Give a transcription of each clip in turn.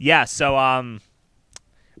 Yeah, so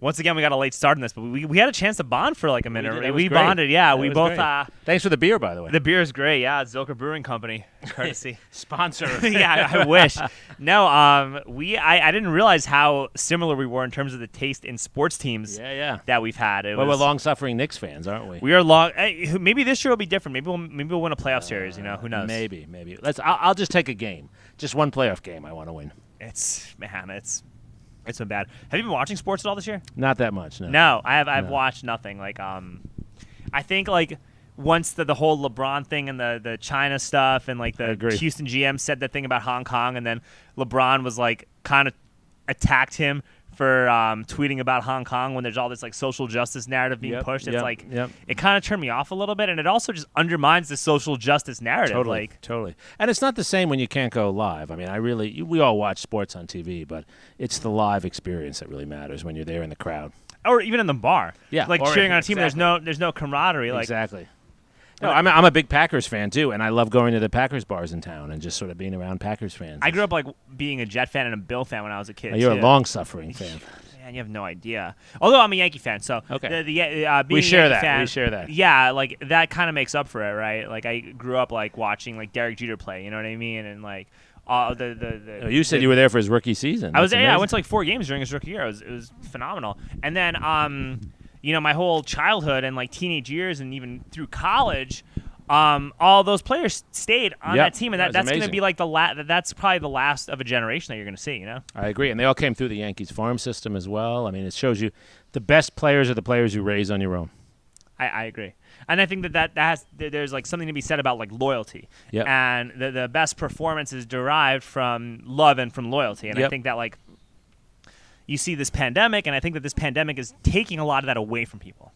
once again, we got a late start in this, but we had a chance to bond for like a minute. We bonded, yeah. We both. Thanks for the beer, by the way. The beer is great, yeah. Zilker Brewing Company, courtesy sponsor. Yeah, I wish. No, I didn't realize how similar we were in terms of the taste in sports teams. That we've had. We're long-suffering Knicks fans, aren't we? We are long. Maybe this year will be different. Maybe we'll win a playoff series. Who knows? Maybe. I'll just take a game, just one playoff game. I want to win. It's been bad. Have you been watching sports at all this year? Not that much, no. No, I've watched nothing. Like, I think like once the whole LeBron thing and the China stuff and like the Houston GM said that thing about Hong Kong, and then LeBron was like kind of attacked him for tweeting about Hong Kong when there's all this like social justice narrative being pushed. It's it kind of turned me off a little bit, and it also just undermines the social justice narrative. Totally. And it's not the same when you can't go live. I mean, we all watch sports on TV, but it's the live experience that really matters when you're there in the crowd. Or even in the bar. Yeah. Like cheering on a team, there's no camaraderie. Exactly. No, I'm a big Packers fan, too, and I love going to the Packers bars in town and just sort of being around Packers fans. I grew up like being a Jet fan and a Bill fan when I was a kid. You're a long-suffering fan. Man, you have no idea. Although I'm a Yankee fan, so being we share that. Fan, we share that. Yeah, like that kind of makes up for it, right? Like I grew up like watching like Derek Jeter play, you know what I mean? And like you said you were there for his rookie season. I was there. Yeah, I went to like 4 games during his rookie year. It was phenomenal. And then my whole childhood and like teenage years and even through college. All those players stayed on that team, and that's going to be like that's probably the last of a generation that you're going to see. I agree, and they all came through the Yankees farm system as well. I mean, it shows you the best players are the players you raise on your own. I agree, and I think there's like something to be said about like loyalty, and the best performance is derived from love and from loyalty, and I think that like you see this pandemic, and I think that this pandemic is taking a lot of that away from people.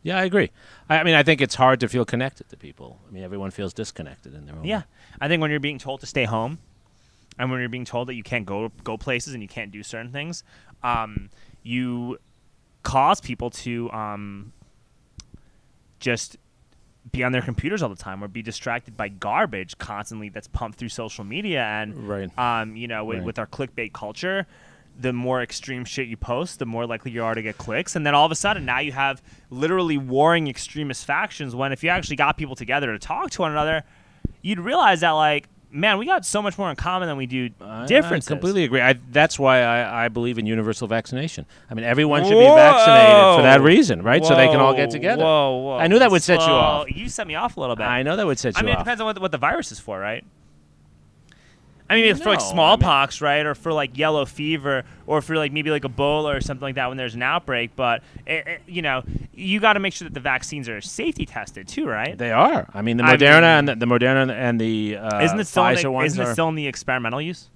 Yeah, I agree. I mean, I think it's hard to feel connected to people. I mean, everyone feels disconnected in their own way. I think when you're being told to stay home and when you're being told that you can't go places and you can't do certain things, you cause people to just be on their computers all the time or be distracted by garbage constantly that's pumped through social media. And, with our clickbait culture, the more extreme shit you post, the more likely you are to get clicks. And then all of a sudden, now you have literally warring extremist factions when if you actually got people together to talk to one another, you'd realize that, like, man, we got so much more in common than we do differences. I completely agree. That's why I believe in universal vaccination. I mean, everyone should be vaccinated for that reason, right? So they can all get together. Whoa. I knew that would set you off. You set me off a little bit. I know that would set you off. I mean, it depends on what the virus is for, right? I mean, it's for like smallpox, right, or for like yellow fever, or for like maybe like Ebola or something like that when there's an outbreak. But you got to make sure that the vaccines are safety tested too, right? They are. I mean, the Moderna and the Pfizer ones isn't it still in the experimental use?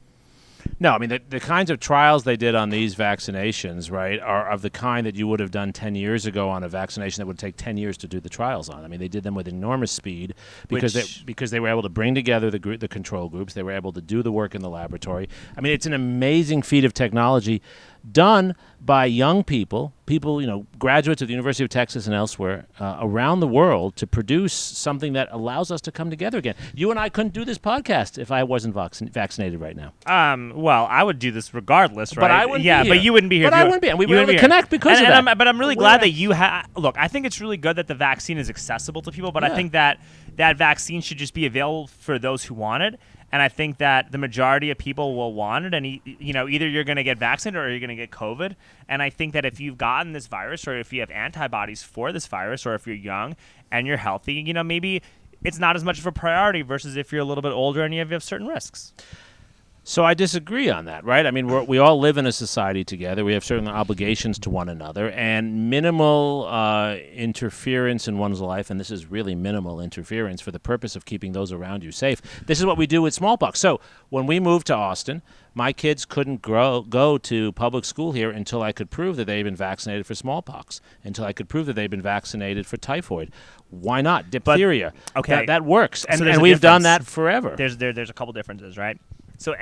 No, I mean, the kinds of trials they did on these vaccinations, right, are of the kind that you would have done 10 years ago on a vaccination that would take 10 years to do the trials on. I mean, they did them with enormous speed because they were able to bring together the control groups. They were able to do the work in the laboratory. I mean, it's an amazing feat of technology done by young people, graduates of the University of Texas and elsewhere around the world to produce something that allows us to come together again. You and I couldn't do this podcast if I wasn't vaccinated right now. Well, I would do this regardless, right? But I wouldn't be here. But you wouldn't be here. But I wouldn't be here. And we were able to connect because of that. But I'm really glad that you have... Look, I think it's really good that the vaccine is accessible to people, but I think that vaccine should just be available for those who want it. And I think that the majority of people will want it, and either you're going to get vaccinated or you're going to get COVID. And I think that if you've gotten this virus, or if you have antibodies for this virus, or if you're young and you're healthy, maybe it's not as much of a priority versus if you're a little bit older and you have certain risks. So I disagree on that, right? I mean, we all live in a society together. We have certain obligations to one another, and minimal interference in one's life, and this is really minimal interference for the purpose of keeping those around you safe. This is what we do with smallpox. So when we moved to Austin, my kids couldn't go to public school here until I could prove that they'd been vaccinated for smallpox, until I could prove that they'd been vaccinated for typhoid. Why not? Diphtheria. Okay. That works, and we've done that forever. There's a couple differences, right? So,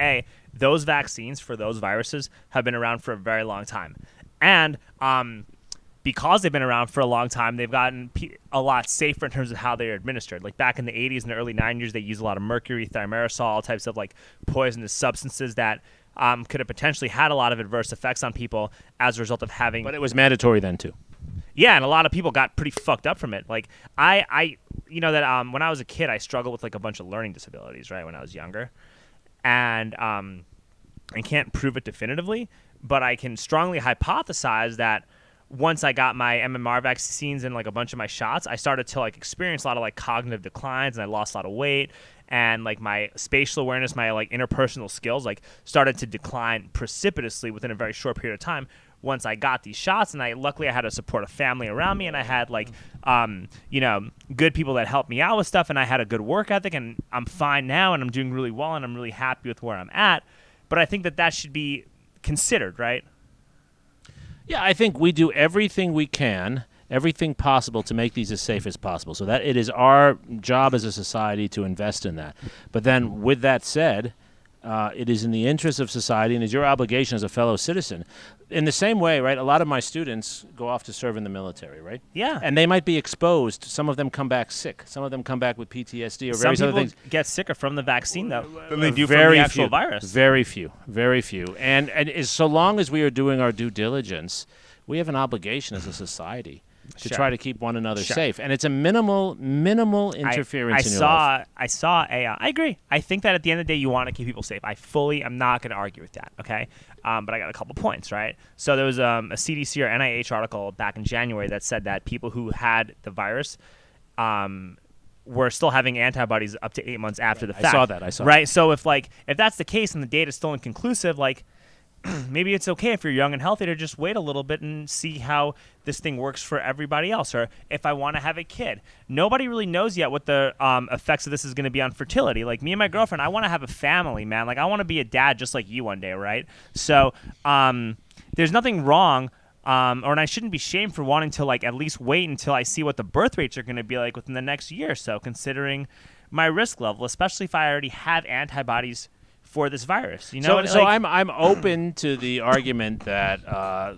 those vaccines for those viruses have been around for a very long time. And because they've been around for a long time, they've gotten a lot safer in terms of how they're administered. Like back in the 80s and the early 90s, they used a lot of mercury, thimerosal, types of like poisonous substances that could have potentially had a lot of adverse effects on people as a result of having. But it was mandatory then too. Yeah, and a lot of people got pretty fucked up from it. Like I that when I was a kid, I struggled with like a bunch of learning disabilities, right, when I was younger, and I can't prove it definitively, but I can strongly hypothesize that once I got my MMR vaccines and like a bunch of my shots, I started to like experience a lot of like cognitive declines, and I lost a lot of weight, and like my spatial awareness, my like interpersonal skills like started to decline precipitously within a very short period of time once I got these shots. And luckily I had to support a family around me, and I had like good people that helped me out with stuff, and I had a good work ethic, and I'm fine now, and I'm doing really well, and I'm really happy with where I'm at. But I think that should be considered, right? Yeah, I think we do everything we can, everything possible to make these as safe as possible. So that it is our job as a society to invest in that. But then with that said, it is in the interest of society and is your obligation as a fellow citizen. In the same way, right, a lot of my students go off to serve in the military, right? Yeah. And they might be exposed. Some of them come back sick. Some of them come back with PTSD or various other things. Some people get sicker from the vaccine, though, than they do from Very the actual few. virus. Very few. Very few. And so long as we are doing our due diligence, we have an obligation as a society to Sure. try to keep one another Sure. safe. And it's a minimal interference in your life. I agree. I think that at the end of the day, you want to keep people safe. I'm not going to argue with that, okay? But I got a couple points, right? So there was a CDC or NIH article back in January that said that people who had the virus were still having antibodies up to 8 months after the fact. I saw that. Right? So if that's the case and the data is still inconclusive, like, maybe it's okay if you're young and healthy to just wait a little bit and see how this thing works for everybody else. Or if I want to have a kid, nobody really knows yet what the effects of this is going to be on fertility. Like me and my girlfriend, I want to have a family, man. Like I want to be a dad just like you one day, right? So there's nothing wrong, and I shouldn't be shamed for wanting to like at least wait until I see what the birth rates are going to be like within the next year or so, considering my risk level, especially if I already have antibodies for this virus, So I'm open to the argument that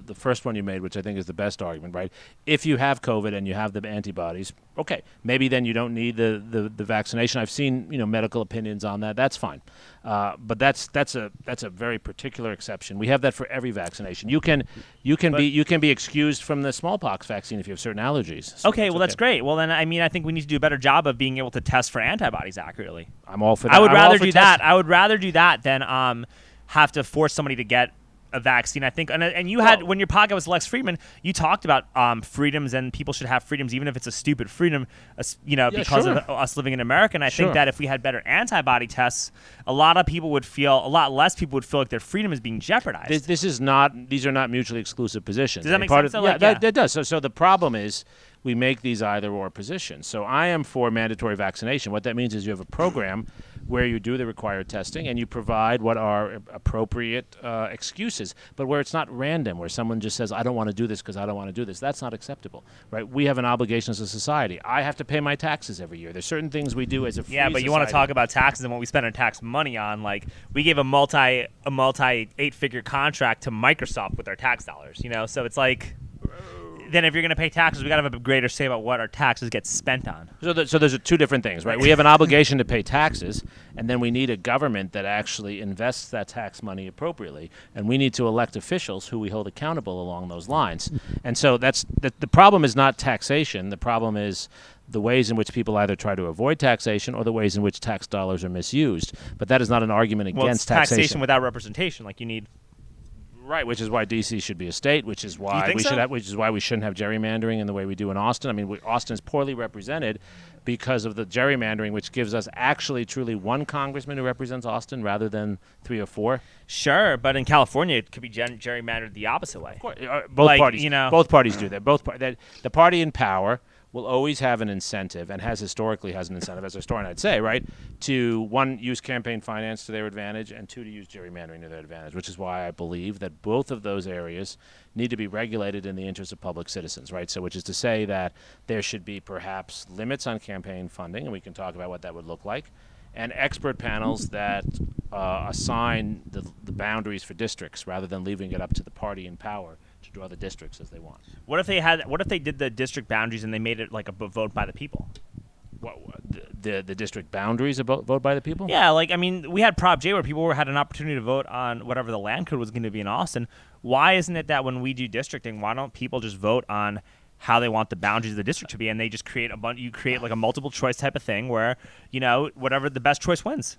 the first one you made, which I think is the best argument, right? If you have COVID and you have the antibodies, okay, maybe then you don't need the vaccination. I've seen medical opinions on that. That's fine, but that's a very particular exception. We have that for every vaccination. You can be excused from the smallpox vaccine if you have certain allergies. So okay, well that's great. Well then, I think we need to do a better job of being able to test for antibodies accurately. I'm all for that. I would rather do that. I would rather do that than have to force somebody to get a vaccine. I think, and you had when your podcast was Lex Friedman, you talked about freedoms, and people should have freedoms, even if it's a stupid freedom, because of us living in America. And I think that if we had better antibody tests, a lot less people would feel like their freedom is being jeopardized. These are not mutually exclusive positions. Does that make sense? That does. So the problem is we make these either-or positions. So I am for mandatory vaccination. What that means is you have a program where you do the required testing and you provide what are appropriate excuses, but where it's not random, where someone just says, I don't want to do this because I don't want to do this. That's not acceptable, right? We have an obligation as a society. I have to pay my taxes every year. There's certain things we do as a free but you want to talk about taxes and what we spend our tax money on. Like, we gave a multi 8-figure contract to Microsoft with our tax dollars, So it's like, then if you're going to pay taxes, we got to have a greater say about what our taxes get spent on. So there's two different things, right? We have an obligation to pay taxes, and then we need a government that actually invests that tax money appropriately, and we need to elect officials who we hold accountable along those lines. And so the problem is not taxation. The problem is the ways in which people either try to avoid taxation or the ways in which tax dollars are misused. But that is not an argument against taxation without representation. Like you need. Right, which is why D.C. should be a state, which is why we shouldn't have gerrymandering in the way we do in Austin. I mean, Austin is poorly represented because of the gerrymandering, which gives us actually truly one congressman who represents Austin rather than 3 or 4. Sure, but in California, it could be gerrymandered the opposite way. Of course, both parties do that. The party in power will always have an incentive, and historically has an incentive, as a historian I'd say, right, to, 1, use campaign finance to their advantage, and 2, to use gerrymandering to their advantage, which is why I believe that both of those areas need to be regulated in the interest of public citizens, right? So which is to say that there should be perhaps limits on campaign funding, and we can talk about what that would look like, and expert panels that assign the boundaries for districts rather than leaving it up to the party in power to draw the districts as they want. What if they did the district boundaries and they made it like a vote by the people? the district boundaries about vote by the people? Yeah, like, I mean, we had Prop J where people had an opportunity to vote on whatever the land code was going to be in Austin. Why isn't it that when we do districting, why don't people just vote on how they want the boundaries of the district to be, and they just create you create like a multiple choice type of thing where, whatever the best choice wins.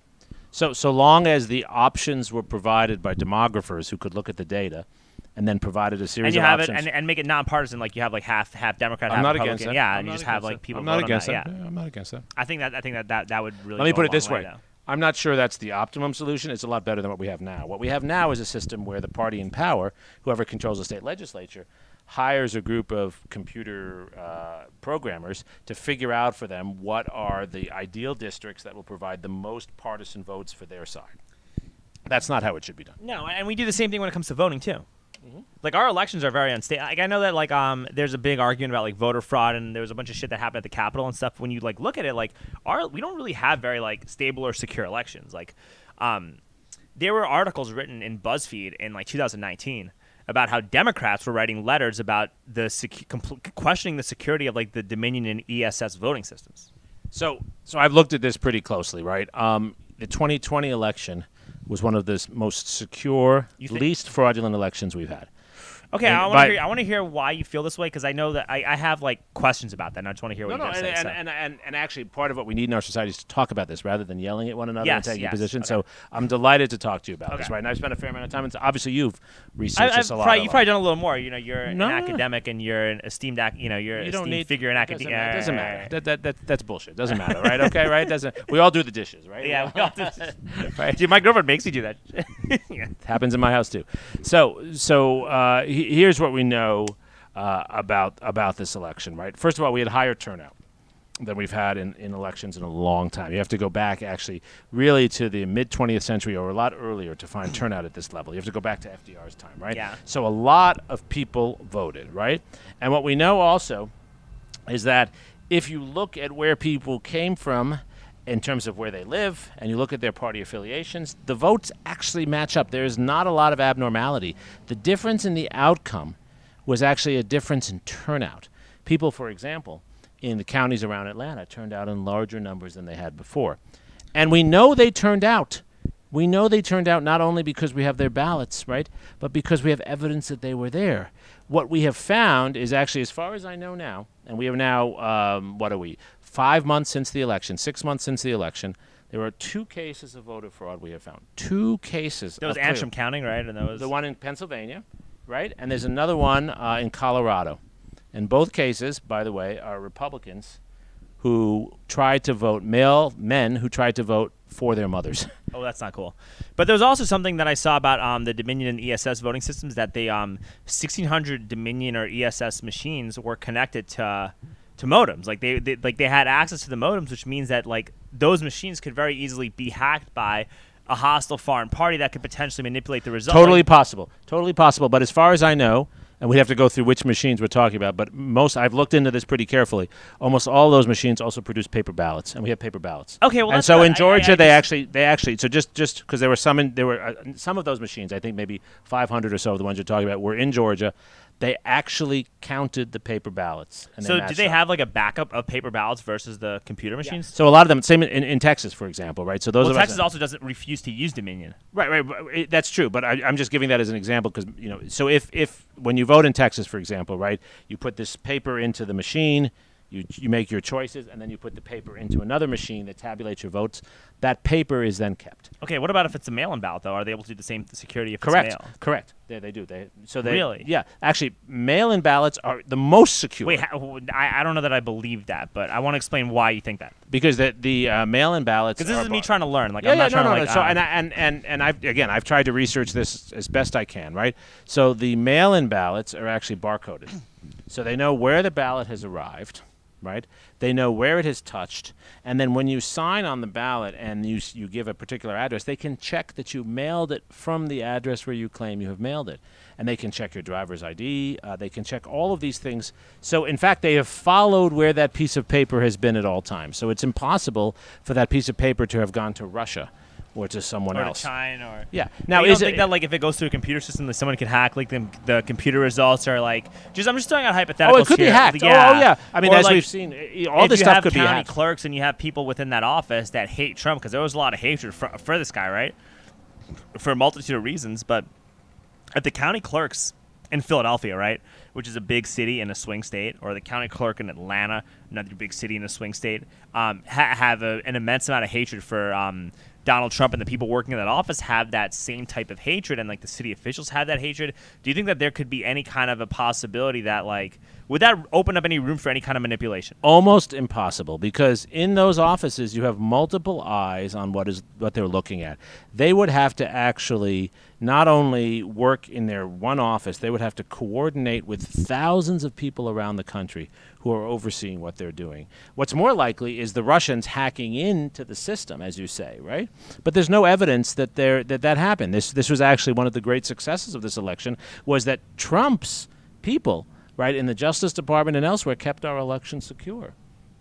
So long as the options were provided by demographers who could look at the data and then provided a series and you of have options. it and make it nonpartisan, like you have like half Democrat, half I'm not Republican. against that. Yeah, I'm and you not just have against like that. people I'm vote not on against that. that. Yeah. I'm not against that. I think that would really. Let me go put a it this long way. though. I'm not sure that's the optimum solution. It's a lot better than what we have now. What we have now is a system where the party in power, whoever controls the state legislature, hires a group of computer programmers to figure out for them what are the ideal districts that will provide the most partisan votes for their side. That's not how it should be done. No, and we do the same thing when it comes to voting too. Like our elections are very unstable. Like I know that like there's a big argument about like voter fraud, and there was a bunch of shit that happened at the Capitol and stuff. When you like look at it, like we don't really have very like stable or secure elections. Like there were articles written in BuzzFeed in like 2019 about how Democrats were writing letters about the questioning the security of like the Dominion and ESS voting systems. So I've looked at this pretty closely, right? The 2020 election was one of the most secure, least fraudulent elections we've had. Okay, I want to hear why you feel this way, because I know that I have like questions about that, and I just want to hear what you have to say. And actually, part of what we need in our society is to talk about this rather than yelling at one another and taking a position. Okay. So I'm delighted to talk to you about this, right? And I've spent a fair amount of time. And obviously, you've researched this a lot. You've probably done a little more. You're an academic, and you're an esteemed you're an esteemed figure in academia. It doesn't matter. That's bullshit. Doesn't matter, right? Okay, right? We all do the dishes, right? Yeah, we all do. Right? Dude, my girlfriend makes me do that. Yeah. It happens in my house too. So here's what we know about this election, right? First of all, we had higher turnout than we've had in elections in a long time. You have to go back actually really to the mid-20th century or a lot earlier to find turnout at this level. You have to go back to FDR's time, right? Yeah. So a lot of people voted, right? And what we know also is that if you look at where people came from in terms of where they live, and you look at their party affiliations, the votes actually match up. There is not a lot of abnormality. The difference in the outcome was actually a difference in turnout. People, for example, in the counties around Atlanta turned out in larger numbers than they had before. And we know they turned out. We know they turned out not only because we have their ballots, right, but because we have evidence that they were there. What we have found is actually, as far as I know now, and we have now, 5 months since the election, 6 months since the election, there are 2 cases of voter fraud we have found. 2 cases. There was Antrim counting, right? And that was the one in Pennsylvania, right? And there's another one in Colorado. And both cases, by the way, are Republicans who tried to vote, men who tried to vote for their mothers. Oh, that's not cool. But there was also something that I saw about the Dominion and ESS voting systems, that they 1,600 Dominion or ESS machines were connected to modems. Like they had access to the modems, which means that like those machines could very easily be hacked by a hostile foreign party that could potentially manipulate the results. Totally possible. But as far as I know, and we have to go through which machines we're talking about, but I've looked into this pretty carefully. Almost all those machines also produce paper ballots, and we have paper ballots. Okay, well, and that's so good. in Georgia, they actually so just because there were some of those machines, I think maybe 500 or so of the ones you're talking about were in Georgia. They actually counted the paper ballots. And so did they have like a backup of paper ballots versus the computer machines? So a lot of them, same in Texas, for example, right? So those. Well, Texas also doesn't refuse to use Dominion. Right. That's true, but I'm just giving that as an example because So if when you vote in Texas, for example, right, you put this paper into the machine. You make your choices, and then you put the paper into another machine that tabulates your votes. That paper is then kept. Okay, what about if it's a mail-in ballot, though? Are they able to do the same security if Correct. it's mail? Correct. They do. Really? Yeah. Actually, mail-in ballots are the most secure. Wait, I don't know that I believe that, but I want to explain why you think that. Because the mail-in ballots. Because this is me trying to learn. Like, I'm not trying to. So I've tried to research this as best I can. Right. So the mail-in ballots are actually barcoded, so they know where the ballot has arrived. Right? They know where it has touched, and then when you sign on the ballot and you give a particular address, they can check that you mailed it from the address where you claim you have mailed it, and they can check your driver's ID. They can check all of these things. So, in fact, they have followed where that piece of paper has been at all times. So it's impossible for that piece of paper to have gone to Russia or to someone or else. to China, or Yeah. now Now, you is don't it think that like if it goes through a computer system, that someone could hack like the computer results, or like I'm just throwing out hypotheticals. Oh, it could be here. hacked. Yeah. Oh, yeah. I mean, Or as like, we've seen, all this stuff could be If you have hacked. county clerks and you have people within that office that hate Trump, because there was a lot of hatred for this guy, right? For a multitude of reasons, but at the county clerks in Philadelphia, right, which is a big city in a swing state, or the county clerk in Atlanta, another big city in a swing state, have an immense amount of hatred for Donald Trump, and the people working in that office have that same type of hatred, and like the city officials have that hatred. Do you think that there could be any kind of a possibility that like would that open up any room for any kind of manipulation? Almost impossible, because in those offices you have multiple eyes on what they're looking at. They would have to actually not only work in their one office, they would have to coordinate with thousands of people around the country who are overseeing what they're doing. What's more likely is the Russians hacking into the system, as you say, right? But there's no evidence that that happened. This was actually one of the great successes of this election, was that Trump's people, right, in the Justice Department and elsewhere, kept our election secure,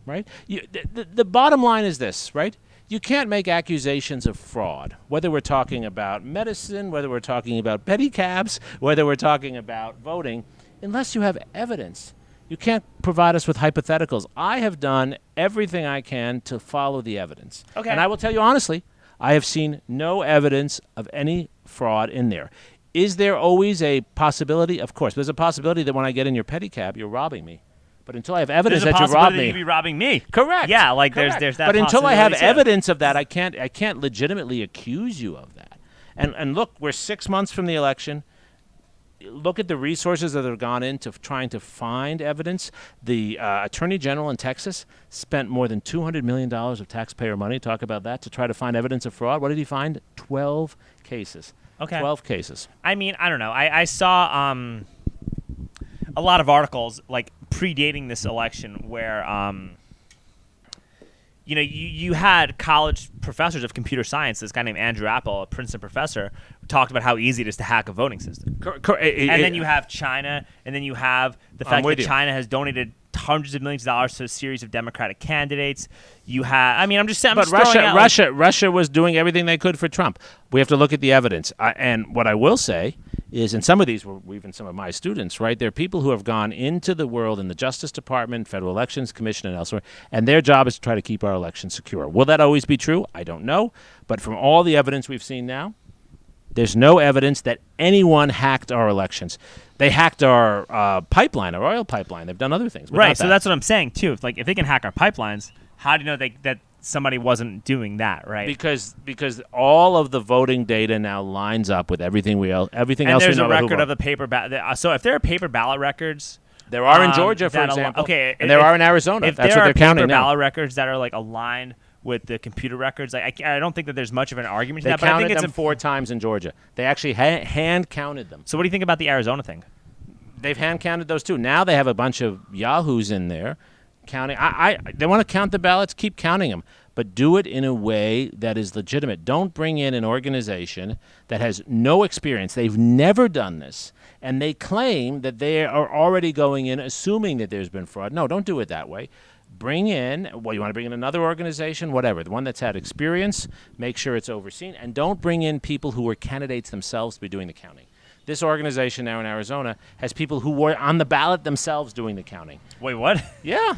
right? The bottom line is this, right? You can't make accusations of fraud, whether we're talking about medicine, whether we're talking about pedicabs, whether we're talking about voting, unless you have evidence. You can't provide us with hypotheticals. I have done everything I can to follow the evidence. Okay. And I will tell you honestly, I have seen no evidence of any fraud in there. Is there always a possibility? Of course. There's a possibility that when I get in your pedicab, you're robbing me. But until I have evidence that you robbed me, you'd be robbing me. Correct. Yeah, like Correct. there's that. But until I have possibility, too. evidence of that, I can't legitimately accuse you of that. And look, we're 6 months from the election. Look at the resources that have gone into trying to find evidence. The Attorney General in Texas spent more than $200 million of taxpayer money, talk about that, to try to find evidence of fraud. What did he find? 12 cases. Okay. 12 cases. I mean, I don't know. I saw a lot of articles like predating this election where you had college professors of computer science. This guy named Andrew Apple, a Princeton professor, talked about how easy it is to hack a voting system. And then you have China, and then you have the fact that China has donated hundreds of millions of dollars to a series of Democratic candidates. You have, I mean, I'm just saying. But Russia was doing everything they could for Trump. We have to look at the evidence. And what I will say is, and some of these were even some of my students, right? There are people who have gone into the world in the Justice Department, Federal Elections Commission, and elsewhere, and their job is to try to keep our elections secure. Will that always be true? I don't know. But from all the evidence we've seen now, there's no evidence that anyone hacked our elections. They hacked our pipeline, our oil pipeline. They've done other things. But right, so that's what I'm saying, too. If they can hack our pipelines, how do you know that somebody wasn't doing that, right? Because all of the voting data now lines up with everything else we know. And there's a record of the paper ballot. So if there are paper ballot records, there are in Georgia, for example. Okay, and there are in Arizona. If that's there what they're counting paper now. ballot records that are like aligned with the computer records, I don't think that there's much of an argument to they that. But I think counted it's them 4 times in Georgia. They actually hand counted them. So what do you think about the Arizona thing? They've hand counted those too. Now they have a bunch of yahoos in there counting. They want to count the ballots. Keep counting them, but do it in a way that is legitimate. Don't bring in an organization that has no experience. They've never done this, and they claim that they are already going in assuming that there's been fraud. No, don't do it that way. Bring in, you want to bring in another organization, whatever, the one that's had experience, make sure it's overseen, and don't bring in people who were candidates themselves to be doing the counting. This organization now in Arizona has people who were on the ballot themselves doing the counting. Wait, what? Yeah.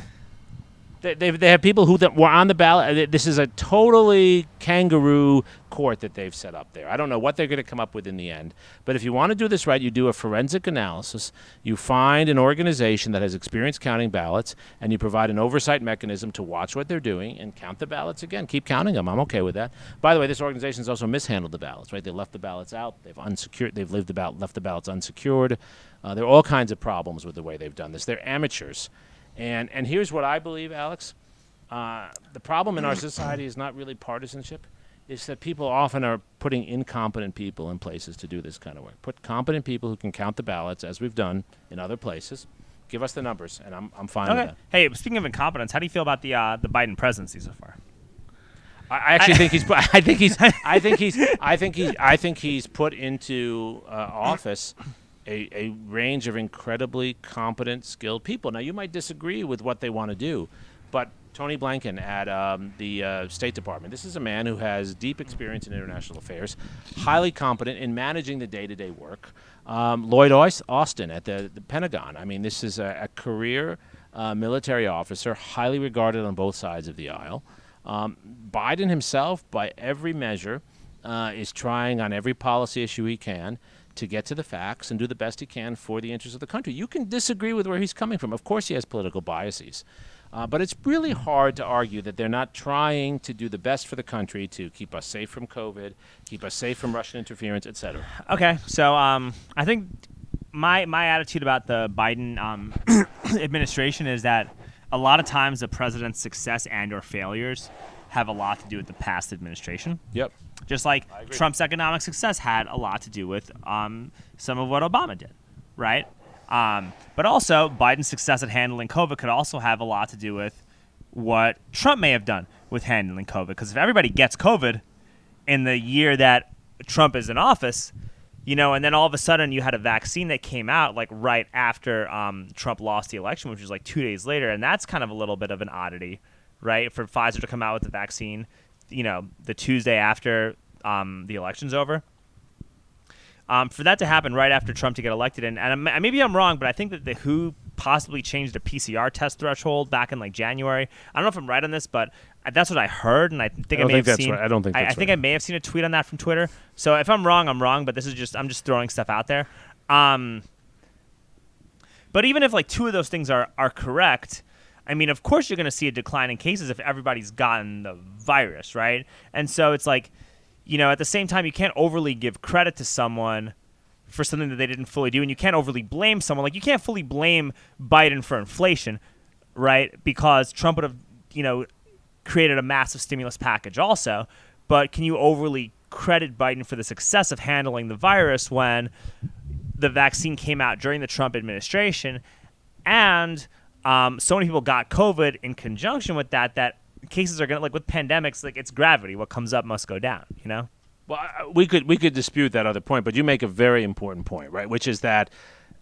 They have people who were on the ballot. This is a totally kangaroo court that they've set up there. I don't know what they're going to come up with in the end. But if you want to do this right, you do a forensic analysis. You find an organization that has experience counting ballots, and you provide an oversight mechanism to watch what they're doing and count the ballots again. Keep counting them. I'm okay with that. By the way, this organization has also mishandled the ballots, right? They left the ballots out. They've left the ballots unsecured. There are all kinds of problems with the way they've done this. They're amateurs. And here's what I believe, Alex. The problem in our society is not really partisanship. It's that people often are putting incompetent people in places to do this kind of work. Put competent people who can count the ballots, as we've done in other places. Give us the numbers, and I'm fine with that. Hey, speaking of incompetence, how do you feel about the Biden presidency so far? I think he's put into office a range of incredibly competent, skilled people. Now, you might disagree with what they want to do, but Tony Blinken at the State Department. This is a man who has deep experience in international affairs, highly competent in managing the day-to-day work. Lloyd Austin at the Pentagon. I mean, this is a career military officer, highly regarded on both sides of the aisle. Biden himself, by every measure, is trying on every policy issue he can to get to the facts and do the best he can for the interests of the country. You can disagree with where he's coming from. Of course he has political biases. But it's really hard to argue that they're not trying to do the best for the country to keep us safe from COVID, keep us safe from Russian interference, et cetera. Okay, so I think my attitude about the Biden administration is that a lot of times the president's success and or failures have a lot to do with the past administration. Yep. Just like Trump's economic success had a lot to do with some of what Obama did, right? But also, Biden's success at handling COVID could also have a lot to do with what Trump may have done with handling COVID. Because if everybody gets COVID in the year that Trump is in office, and then all of a sudden you had a vaccine that came out like right after Trump lost the election, which was like 2 days later, and that's kind of a little bit of an oddity, right? For Pfizer to come out with the vaccine, the Tuesday after the election's over. For that to happen right after Trump to get elected, and maybe I'm wrong, but I think that the WHO possibly changed the PCR test threshold back in like January. I don't know if I'm right on this, but that's what I heard, and I think I may have seen. Right. I don't think that's I think I may have seen a tweet on that from Twitter. So if I'm wrong, I'm wrong. But this is I'm just throwing stuff out there. But even if like two of those things are correct, I mean, of course you're going to see a decline in cases if everybody's gotten the virus, right? And so it's like, at the same time, you can't overly give credit to someone for something that they didn't fully do, and you can't overly blame someone. Like, you can't fully blame Biden for inflation, right? Because Trump would have, created a massive stimulus package also. But can you overly credit Biden for the success of handling the virus when the vaccine came out during the Trump administration, and so many people got COVID in conjunction with that cases are going to, like with pandemics, like it's gravity. What comes up must go down, Well, we could dispute that other point, but you make a very important point, right? Which is that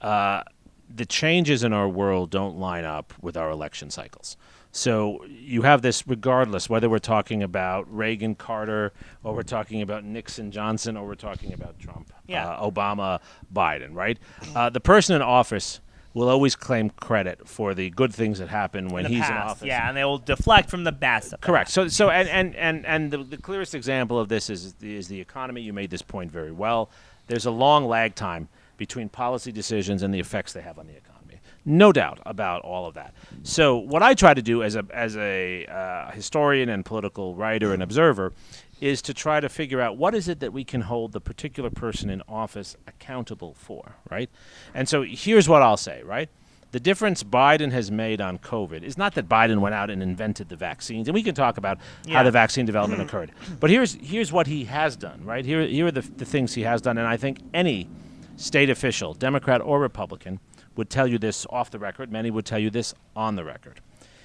the changes in our world don't line up with our election cycles. So you have this regardless, whether we're talking about Reagan, Carter, or we're talking about Nixon, Johnson, or we're talking about Trump, Obama, Biden, right? The person in office will always claim credit for the good things that happen when he's in office. Yeah, and they will deflect from the bad stuff. Correct. So the clearest example of this is the economy. You made this point very well. There's a long lag time between policy decisions and the effects they have on the economy. No doubt about all of that. So what I try to do as a historian and political writer and observer is to try to figure out what is it that we can hold the particular person in office accountable for, right? And so here's what I'll say, right? The difference Biden has made on COVID is not that Biden went out and invented the vaccines, and we can talk about how the vaccine development occurred. But here's what he has done, right? Here are the things he has done, and I think any state official, Democrat or Republican, would tell you this off the record. Many would tell you this on the record.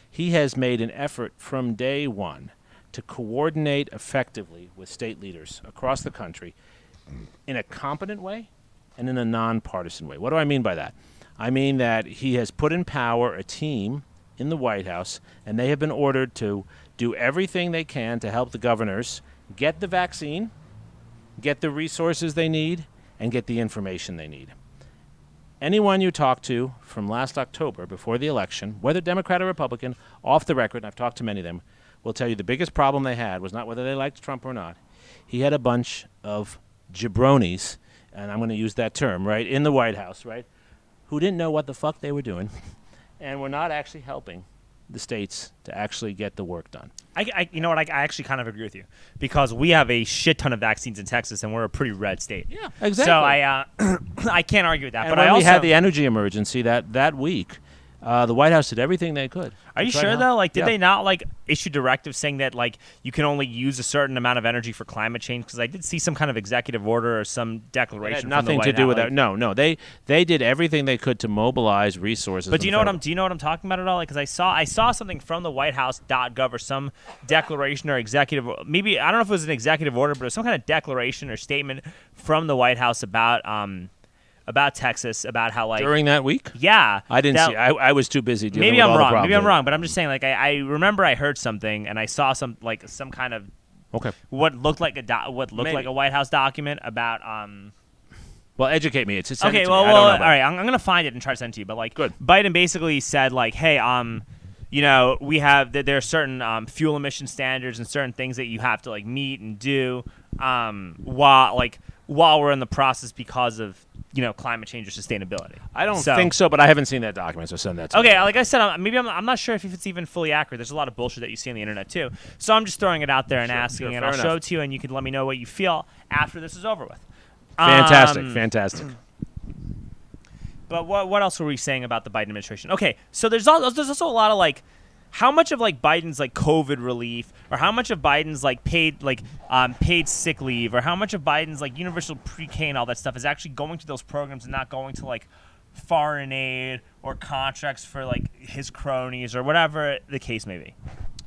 He has made an effort from day one to coordinate effectively with state leaders across the country in a competent way and in a nonpartisan way. What do I mean by that? I mean that he has put in power a team in the White House, and they have been ordered to do everything they can to help the governors get the vaccine, get the resources they need, and get the information they need. Anyone you talk to from last October, before the election, whether Democrat or Republican, off the record, and I've talked to many of them, will tell you the biggest problem they had was not whether they liked Trump or not. He had a bunch of jabronis, and I'm going to use that term, right, in the White House, right, who didn't know what the fuck they were doing and were not actually helping the states to actually get the work done. You know what? I actually kind of agree with you, because we have a shit ton of vaccines in Texas, and we're a pretty red state. Yeah, exactly. So I can't argue with that. And but when I also we had the energy emergency that week, the White House did everything they could. Are you sure though? Like, did they not issue directives saying that you can only use a certain amount of energy for climate change? Because I did see some kind of executive order or some declaration. It had nothing to do with that. No. They did everything they could to mobilize resources. But do you know what I'm talking about at all? Because I saw something from the WhiteHouse.gov or some declaration or executive. Maybe I don't know if it was an executive order, but it was some kind of declaration or statement from the White House about about Texas, about how like During that week? yeah, I didn't see. I was too busy dealing with all the problems. Maybe I'm wrong, but I'm just saying like I remember I heard something and I saw some kind of what looked like a White House document about Well, educate me. It's okay. Well, all right. I'm gonna find it and try to send it to you. But like, good. Biden basically said like, hey, you know, we have there are certain fuel emission standards and certain things that you have to like meet and do while we're in the process because of climate change or sustainability. I don't think so, but I haven't seen that document, so send that to me. Okay, like I said, I'm not sure if it's even fully accurate. There's a lot of bullshit that you see on the internet too. So I'm just throwing it out there and asking, and I'll show it to you, and you can let me know what you feel after this is over with. Fantastic. But what else were we saying about the Biden administration? Okay, so there's also a lot of like, how much of like Biden's like COVID relief, or how much of Biden's like paid sick leave, or how much of Biden's like universal pre-K and all that stuff is actually going to those programs and not going to like foreign aid or contracts for like his cronies or whatever the case may be.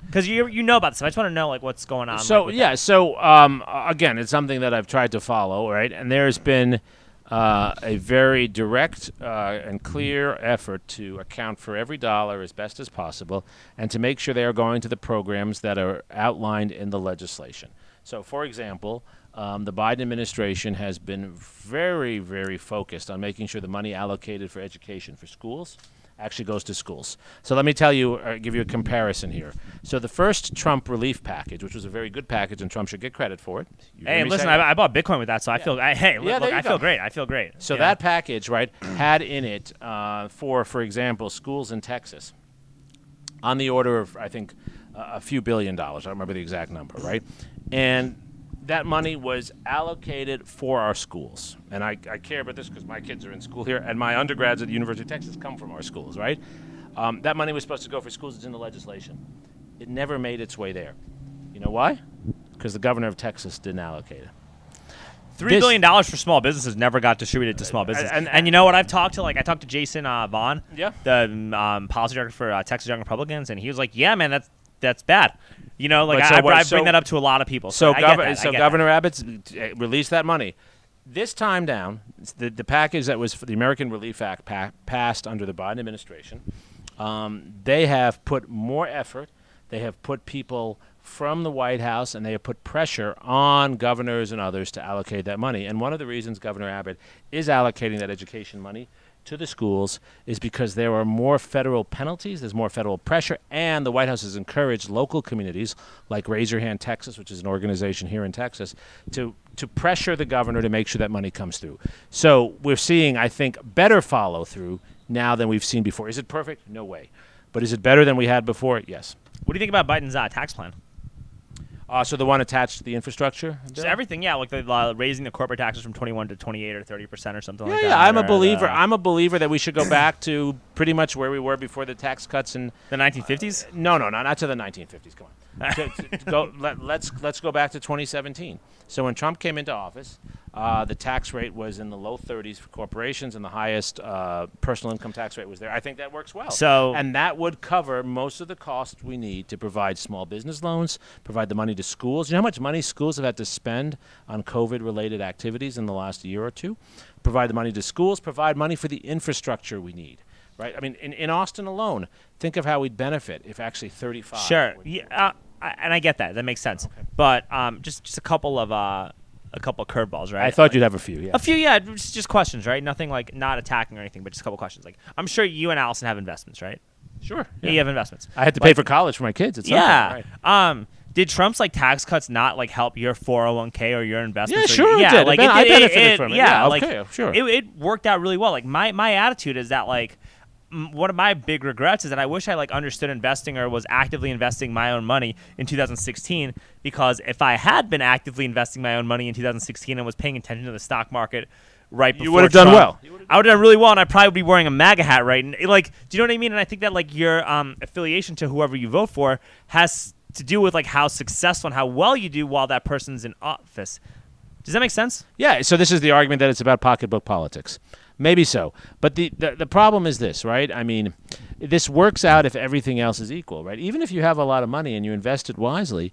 Because you know about this, I just want to know like what's going on. So again, it's something that I've tried to follow, right? And there's been a very direct and clear effort to account for every dollar as best as possible and to make sure they are going to the programs that are outlined in the legislation. So, for example, the Biden administration has been very, very focused on making sure the money allocated for education for schools actually goes to schools. So let me tell you, give you a comparison here. So the first Trump relief package, which was a very good package, and Trump should get credit for it. Hey, listen, I bought Bitcoin with that, so I feel. I feel great. I feel great. So that package, right, had in it for example, schools in Texas, on the order of I think a few $1 billion. I don't remember the exact number, right, and that money was allocated for our schools. And I care about this because my kids are in school here, and my undergrads at the University of Texas come from our schools, right? That money was supposed to go for schools. It's in the legislation. It never made its way there. You know why? Because the governor of Texas didn't allocate it. $3 billion for small businesses never got distributed to small businesses. And you know what? I talked to Jason Vaughn, the policy director for Texas Young Republicans, and he was like, yeah, man, that's bad. You know, like I bring that up to a lot of people. So Governor Abbott released that money. This time down, the package that was for the American Relief Act passed under the Biden administration, they have put more effort. They have put people from the White House, and they have put pressure on governors and others to allocate that money. And one of the reasons Governor Abbott is allocating that education money to the schools is because there are more federal penalties, there's more federal pressure, and the White House has encouraged local communities like Raise Your Hand Texas, which is an organization here in Texas, to pressure the governor to make sure that money comes through. So we're seeing, I think, better follow-through now than we've seen before. Is it perfect? No way. But is it better than we had before? Yes. What do you think about Biden's tax plan? So the one attached to the infrastructure? Just everything, yeah, like the raising the corporate taxes from 21 to 28 or 30% or something like that. Yeah, I'm a believer. I'm a believer that we should go back to pretty much where we were before the tax cuts in the 1950s. No, not to the 1950s. Come on. Let's go back to 2017. So when Trump came into office, the tax rate was in the low 30s for corporations, and the highest personal income tax rate was there. I think that works well. And that would cover most of the costs we need to provide small business loans, provide the money to schools. You know how much money schools have had to spend on COVID-related activities in the last year or two? Provide the money to schools, provide money for the infrastructure we need. Right? I mean, in Austin alone, think of how we'd benefit if actually 35. Sure. Yeah, and I get that. That makes sense. Okay. But just a couple of curveballs, right? I thought you'd have a few. Yeah. A few, yeah. Just questions, right? Nothing like not attacking or anything, but just a couple questions. Like, I'm sure you and Allison have investments, right? Sure. Yeah. You have investments. I had to pay for college for my kids. At some point, right? Did Trump's like tax cuts not like help your 401k or your investments? Yeah, sure. Yeah, like I benefited from it. Yeah, okay, sure. It worked out really well. Like my attitude is that like. One of my big regrets is that I wish I like understood investing or was actively investing my own money in 2016, because if I had been actively investing my own money in 2016 and was paying attention to the stock market right before, you would have done well. I would have done really well, and I'd probably be wearing a MAGA hat, right? And like, do you know what I mean? And I think that like your affiliation to whoever you vote for has to do with like how successful and how well you do while that person's in office. Does that make sense? Yeah. So this is the argument that it's about pocketbook politics. Maybe so. But the problem is this, right? I mean, this works out if everything else is equal, right? Even if you have a lot of money and you invest it wisely,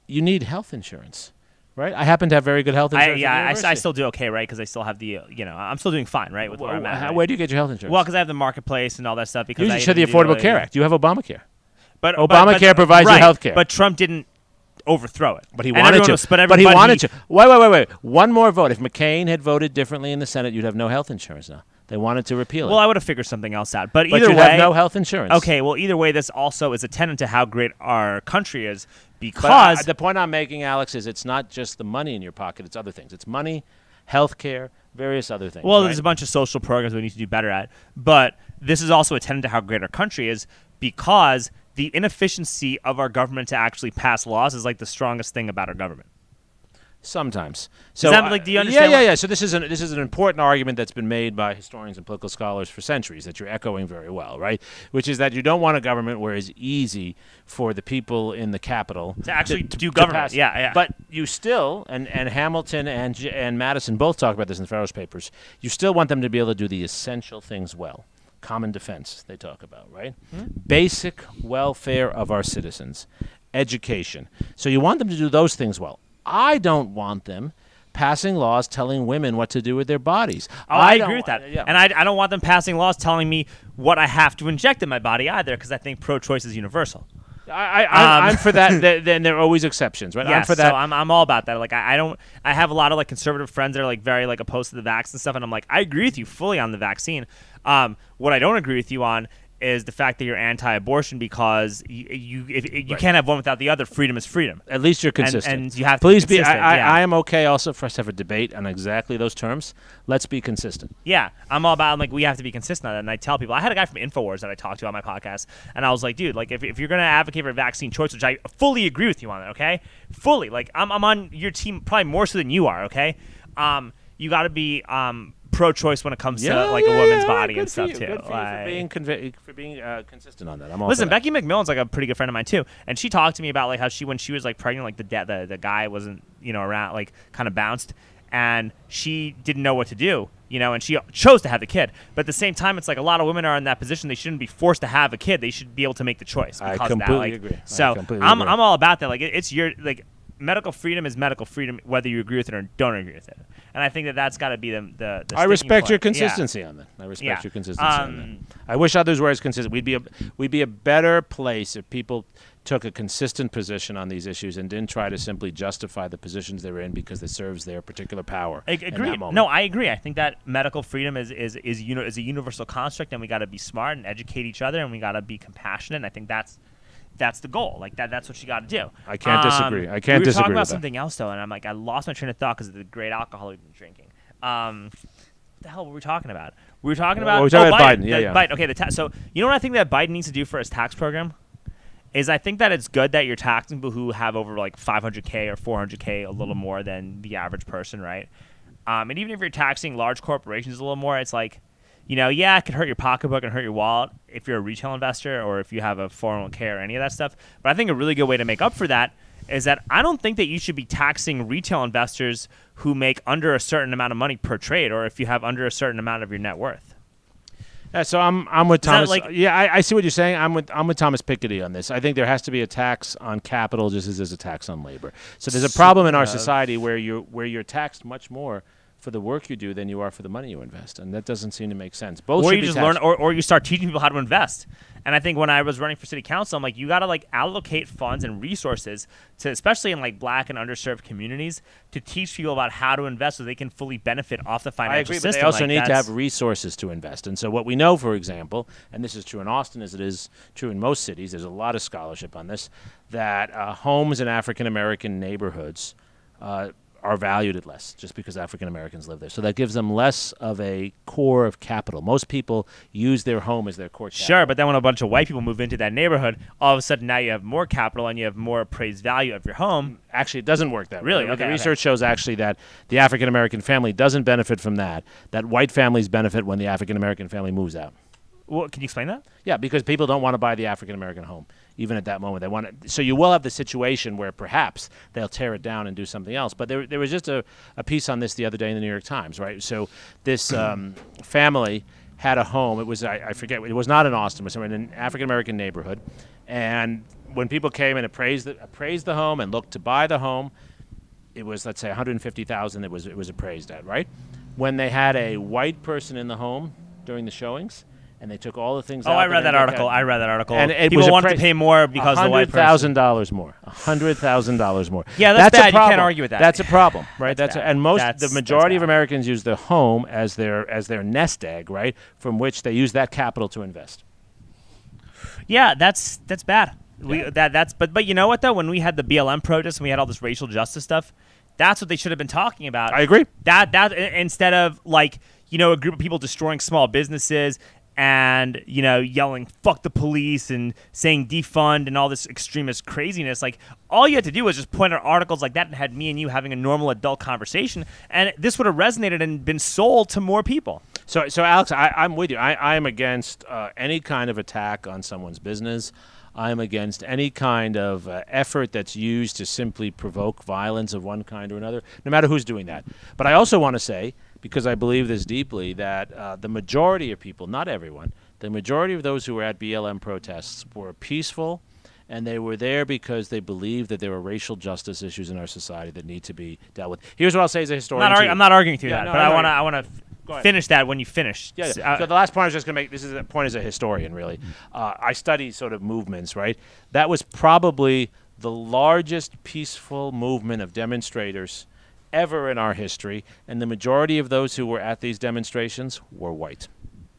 you need health insurance, right? I happen to have very good health insurance. I still do okay, right? Because I still have the, I'm still doing fine, right, with where I'm at. Right? Where do you get your health insurance? Well, because I have the marketplace and all that stuff. Because you should the Affordable Care Act. You have Obamacare. But Obamacare provides you health care. But Trump didn't overthrow it. But he wanted to. But he wanted to. Wait. One more vote. If McCain had voted differently in the Senate, you'd have no health insurance now. They wanted to repeal it. Well, I would have figured something else out. But either way, have no health insurance. Okay, well, either way, this also is a tenet to how great our country is because... the point I'm making, Alex, is it's not just the money in your pocket. It's other things. It's money, health care, various other things. Well, right? There's a bunch of social programs we need to do better at. But this is also a tenet to how great our country is because the inefficiency of our government to actually pass laws is like the strongest thing about our government. Sometimes. So, do you understand? Yeah. So this is an important argument that's been made by historians and political scholars for centuries that you're echoing very well, right? Which is that you don't want a government where it's easy for the people in the capital to actually do government. Yeah. But you still, and Hamilton and Madison both talk about this in the Federalist Papers, you still want them to be able to do the essential things well. Common defense, they talk about, right? Mm-hmm. Basic welfare of our citizens. Education. So you want them to do those things well. I don't want them passing laws telling women what to do with their bodies. I agree with that. Yeah. And I don't want them passing laws telling me what I have to inject in my body either because I think pro-choice is universal. I'm for that. Then there are always exceptions, right? Yes, I'm for that. So I'm all about that. Like I have a lot of like conservative friends that are like very like opposed to the vax and stuff, and I'm like I agree with you fully on the vaccine. What I don't agree with you on is the fact that you're anti-abortion because you can't have one without the other. Freedom is freedom. At least you're consistent. And you have to be consistent. I am okay also for us to have a debate on exactly those terms. Let's be consistent. Yeah, I'm all about I'm like we have to be consistent on that. And I tell people, I had a guy from InfoWars that I talked to on my podcast, and I was like, dude, like if you're going to advocate for vaccine choice, which I fully agree with you on that, okay? Fully. Like I'm on your team probably more so than you are, okay? You got to be pro-choice when it comes to like a woman's body and stuff too. Good for being consistent on that. I'm all Listen, Becky McMillan's like a pretty good friend of mine too, and she talked to me about like how when she was like pregnant, like the guy wasn't around, like kind of bounced, and she didn't know what to do, and she chose to have the kid. But at the same time, it's like a lot of women are in that position. They shouldn't be forced to have a kid. They should be able to make the choice. I completely agree. So I'm all about that. Like it's your like. Medical freedom is medical freedom, whether you agree with it or don't agree with it. And I think that's got to be the I respect your consistency on that. I respect your consistency on that. I wish others were as consistent. We'd be a better place if people took a consistent position on these issues and didn't try to simply justify the positions they're in because it serves their particular power. Agreed. No, I agree. I think that medical freedom is a universal construct, and we got to be smart and educate each other, and we got to be compassionate. And I think that's the goal. Like that's what you got to do. I can't disagree. We were talking about something else though, and I'm like, I lost my train of thought because of the great alcohol we've been drinking. What the hell were we talking about? We were talking about Biden. Yeah. Biden. Okay, so you know what I think that Biden needs to do for his tax program is I think that it's good that you're taxing people who have over like 500K or 400K, a little more than the average person, right? And even if you're taxing large corporations a little more, it's like, it could hurt your pocketbook and hurt your wallet if you're a retail investor or if you have a 401k or any of that stuff. But I think a really good way to make up for that is that I don't think that you should be taxing retail investors who make under a certain amount of money per trade or if you have under a certain amount of your net worth. Yeah, so I'm with Thomas. I see what you're saying. I'm with Thomas Piketty on this. I think there has to be a tax on capital just as there's a tax on labor. So there's a problem in our society where you're taxed much more for the work you do than you are for the money you invest, and that doesn't seem to make sense. Both or should you be just taxed. learn, or you start teaching people how to invest. And I think when I was running for city council, I'm like, you got to like allocate funds and resources to, especially in like black and underserved communities, to teach people about how to invest so they can fully benefit off the financial system. But they also need to have resources to invest. And so what we know, for example, and this is true in Austin as it is true in most cities, there's a lot of scholarship on this, that homes in African-American neighborhoods are valued at less just because African Americans live there. So that gives them less of a core of capital. Most people use their home as their core capital. Sure, but then when a bunch of white people move into that neighborhood, all of a sudden now you have more capital and you have more appraised value of your home. Actually, it doesn't work that way. Really? The research shows actually that the African American family doesn't benefit from that white families benefit when the African American family moves out. Well, can you explain that? Yeah, because people don't want to buy the African American home, even at that moment. They want it. So you will have the situation where perhaps they'll tear it down and do something else. But there was just a piece on this the other day in the New York Times, right? So this family had a home. It was I forget. It was not in Austin. It was somewhere in an African American neighborhood. And when people came and appraised the home and looked to buy the home, it was, let's say, 150,000 it was appraised at, right? When they had a white person in the home during the showings, and they took all the things out. I read that article. And people was wanted to pay more because the white person. $100,000 more. $100,000 more. Yeah, that's bad. A problem. You can't argue with that. That's a problem, right? And the majority of bad. Americans use the home as their nest egg, right? From which they use that capital to invest. Yeah, that's bad. But you know what though? When we had the BLM protests and we had all this racial justice stuff, that's what they should have been talking about. I agree. That instead of like, you know, a group of people destroying small businesses and, you know, yelling "fuck the police" and saying defund and all this extremist craziness, like all you had to do was just point out articles like that and had me and you having a normal adult conversation, and this would have resonated and been sold to more people. So Alex, I'm with you. I am against any kind of attack on someone's business. I'm against any kind of effort that's used to simply provoke violence of one kind or another, no matter who's doing that. But I also want to say, because I believe this deeply, that the majority of people, not everyone, the majority of those who were at BLM protests were peaceful, and they were there because they believed that there were racial justice issues in our society that need to be dealt with. Here's what I'll say as a historian. I'm not arguing through that, no, but I want to finish that when you finish. Yeah. So the last point I was just going to make, this is a point as a historian, really. I study sort of movements, right? That was probably the largest peaceful movement of demonstrators ever in our history, and the majority of those who were at these demonstrations were white.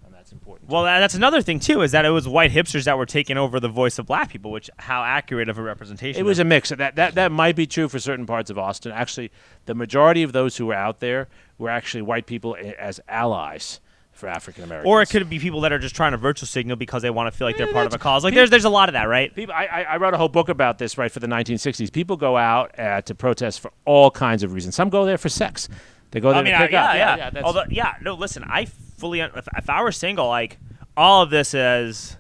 And that's important. Well, that's another thing, too, is that it was white hipsters that were taking over the voice of black people, which how accurate of a representation. It was a mix. That might be true for certain parts of Austin. Actually, the majority of those who were out there were actually white people as allies for African Americans. Or it could be people that are just trying to virtual signal because they want to feel like they're part of a cause. Like there's a lot of that, right? People, I wrote a whole book about this, right, for the 1960s. People go out to protest for all kinds of reasons. Some go there for sex. They go there to pick up. Although, no, listen, I fully, if I were single, like all of this is,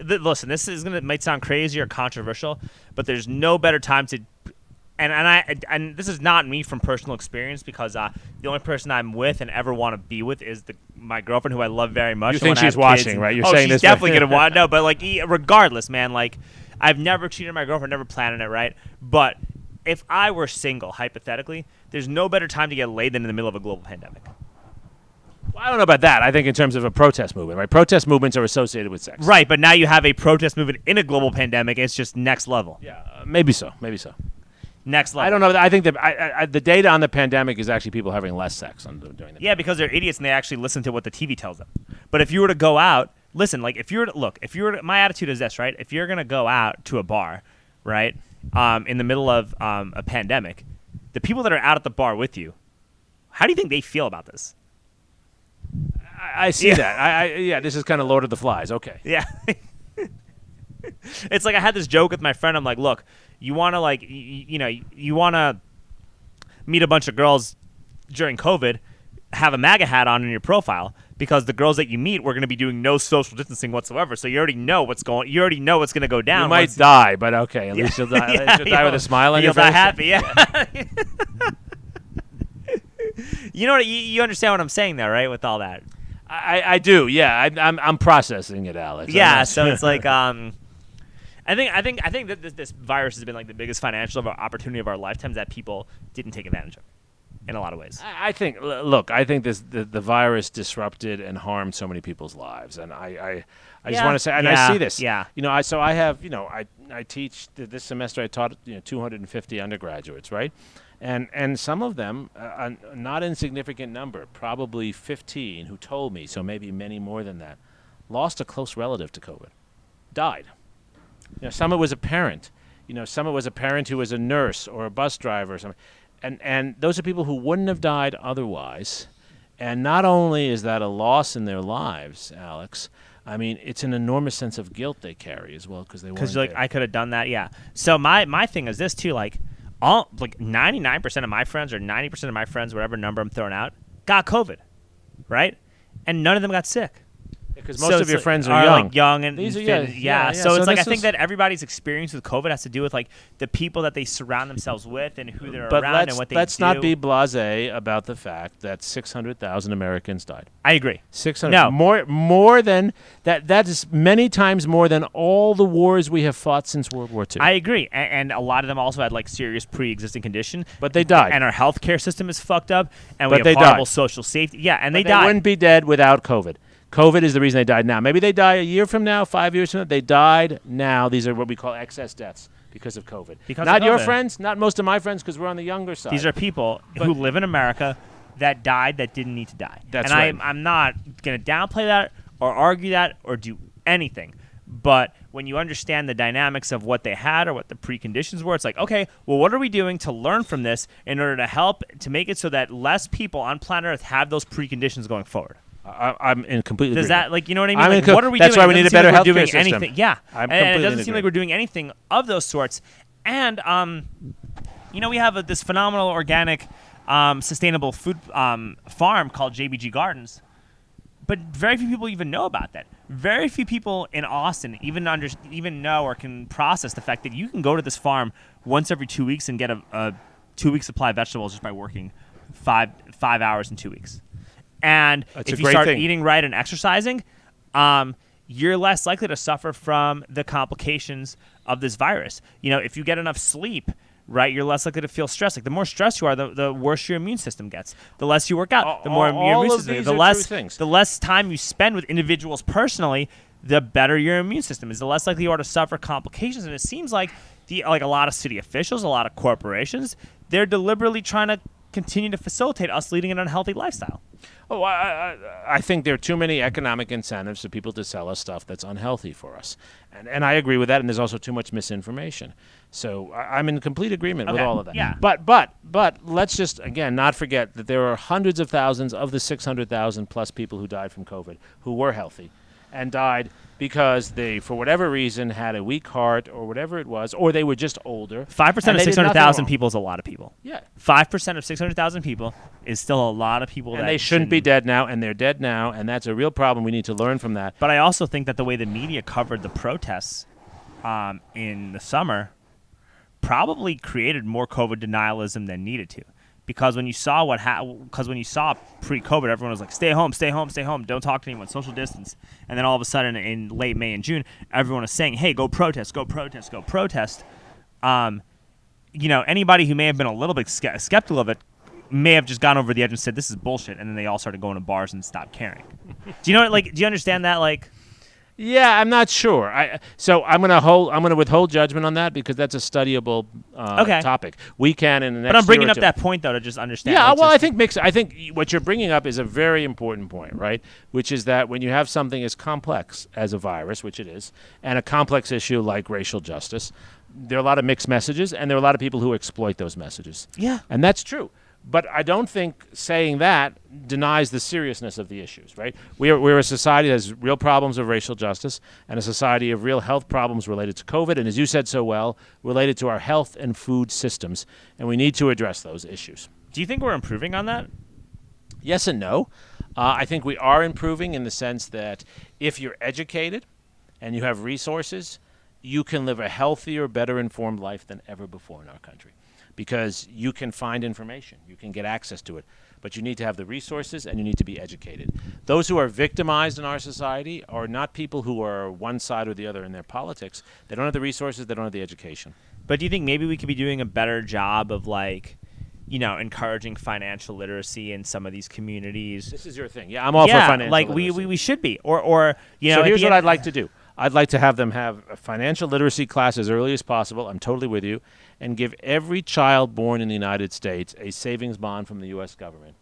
listen, this is might sound crazy or controversial, but there's no better time to. And this is not me from personal experience, because the only person I'm with and ever want to be with is my girlfriend, who I love very much. You think she's watching, right? You're saying she's this. Definitely gonna watch. No, but like regardless, man, like I've never cheated on my girlfriend, never planned it, right? But if I were single, hypothetically, there's no better time to get laid than in the middle of a global pandemic. Well, I don't know about that. I think in terms of a protest movement, right? Protest movements are associated with sex. Right, but now you have a protest movement in a global pandemic. It's just next level. Yeah, maybe so. Next level. I don't know. I think that the data on the pandemic is actually people having less sex during the pandemic. Because they're idiots and they actually listen to what the TV tells them. But if you were to go out, listen, like if you were to, my attitude is this, right? If you're going to go out to a bar, right, in the middle of a pandemic, the people that are out at the bar with you, how do you think they feel about this? I see that. This is kind of Lord of the Flies. Okay. Yeah. It's like I had this joke with my friend. I'm like, look, you want to you want to meet a bunch of girls during COVID, have a MAGA hat on in your profile, because the girls that you meet, we're going to be doing no social distancing whatsoever. So you already know what's going to go down. You might die, but okay, at least you'll die. You'll die with a smile on your face. You'll die happy, yeah. You know what? You understand what I'm saying there, right? With all that. I do, yeah. I'm processing it, Alex. Yeah, so it's like I think that this virus has been like the biggest financial opportunity of our lifetimes that people didn't take advantage of in a lot of ways. I think the virus disrupted and harmed so many people's lives, and I just want to say, and I see this. Yeah. I teach this semester. I taught 250 undergraduates, right? And some of them, a not insignificant number, probably 15, who told me, so maybe many more than that, lost a close relative to COVID, died. Some it was a parent. Some it was a parent who was a nurse or a bus driver or something. And those are people who wouldn't have died otherwise. And not only is that a loss in their lives, Alex, I mean, it's an enormous sense of guilt they carry as well, because you're like, I could have done that, yeah. So my thing is this too, like 99% of my friends or 90% of my friends, whatever number I'm throwing out, got COVID, right? And none of them got sick. because most of your friends are young. Like young and These are fit. yeah. So it's like I this think is- that everybody's experience with COVID has to do with like the people that they surround themselves with and who they're But around and what they let's do. not be blasé about the fact that 600,000 Americans died. I agree. 600 No. more than that. That is many times more than all the wars we have fought since World War II. I agree, and a lot of them also had like serious pre-existing condition. But they died. And our healthcare system is fucked up, and But we they have horrible died. social safety. Yeah, and But they they died. wouldn't be dead without COVID. COVID is the reason they died now. Maybe they die a year from now, 5 years from now. They died now. These are what we call excess deaths because of COVID. Because not of your COVID. friends, not most of my friends, because we're on the younger side. These are people who live in America that died that didn't need to die. That's and right. I'm not going to downplay that or argue that or do anything. But when you understand the dynamics of what they had or what the preconditions were, it's like, okay, well, what are we doing to learn from this in order to help to make it so that less people on planet Earth have those preconditions going forward? I'm in complete Does agreement. that, like, you know what I mean? I'm in Like, co- what are we that's doing? why we It need a doesn't seem better like we're healthcare doing system. anything. Yeah. I'm And it completely doesn't in seem like agreement. we're doing anything of those sorts. And, we have this phenomenal organic, sustainable food farm called JBG Gardens. But very few people even know about that. Very few people in Austin even know or can process the fact that you can go to this farm once every 2 weeks and get a 2 week supply of vegetables just by working five hours in 2 weeks. And That's if a you great start thing. eating right and exercising, you're less likely to suffer from the complications of this virus. If you get enough sleep, right, you're less likely to feel stressed. Like the more stressed you are, the worse your immune system gets. The less you work out, the more your all immune of system. these The are less true things. the less time you spend with individuals personally, the better your immune system is. The less likely you are to suffer complications. And it seems like a lot of city officials, a lot of corporations, they're deliberately trying to continue to facilitate us leading an unhealthy lifestyle. Oh, I think there are too many economic incentives for people to sell us stuff that's unhealthy for us. And I agree with that, and there's also too much misinformation. So I'm in complete agreement with Okay, all of that. yeah. But let's just, again, not forget that there are hundreds of thousands of the 600,000 plus people who died from COVID who were healthy and died because they, for whatever reason, had a weak heart or whatever it was, or they were just older. 5% and of they did nothing 600,000 wrong. people is a lot of people. Yeah. 5% of 600,000 people is still a lot of people. And that they shouldn't be dead now, and they're dead now, and that's a real problem. We need to learn from that. But I also think that the way the media covered the protests in the summer probably created more COVID denialism than needed to. Because when you saw pre-COVID, everyone was like, stay home, stay home, stay home, don't talk to anyone, social distance. And then all of a sudden in late May and June, everyone was saying, hey, go protest, go protest, go protest. Anybody who may have been a little bit skeptical of it may have just gone over the edge and said, this is bullshit. And then they all started going to bars and stopped caring. Do you understand that? Like, Yeah, I'm not sure. So I'm gonna withhold judgment on that because that's a studyable Okay. topic. We can in the next. but I'm bringing year or up two. that point, though, to just understand. Yeah, like, well, just- I think what you're bringing up is a very important point, right? Which is that when you have something as complex as a virus, which it is, and a complex issue like racial justice, there are a lot of mixed messages, and there are a lot of people who exploit those messages. Yeah. And that's true. But I don't think saying that denies the seriousness of the issues, right? We're a society that has real problems of racial justice and a society of real health problems related to COVID, and as you said so well, related to our health and food systems, and we need to address those issues. Do you think we're improving on that? Yes and no. I think we are improving in the sense that if you're educated and you have resources, you can live a healthier, better informed life than ever before in our country. Because you can find information, you can get access to it, but you need to have the resources and you need to be educated. Those who are victimized in our society are not people who are one side or the other in their politics. They don't have the resources, they don't have the education. But do you think maybe we could be doing a better job of encouraging financial literacy in some of these communities? This is your thing. Yeah, I'm all for financial like literacy. we should be. Or So at here's the what end- I'd like to do. I'd like to have them have a financial literacy class as early as possible. I'm totally with you. And give every child born in the United States a savings bond from the U.S. government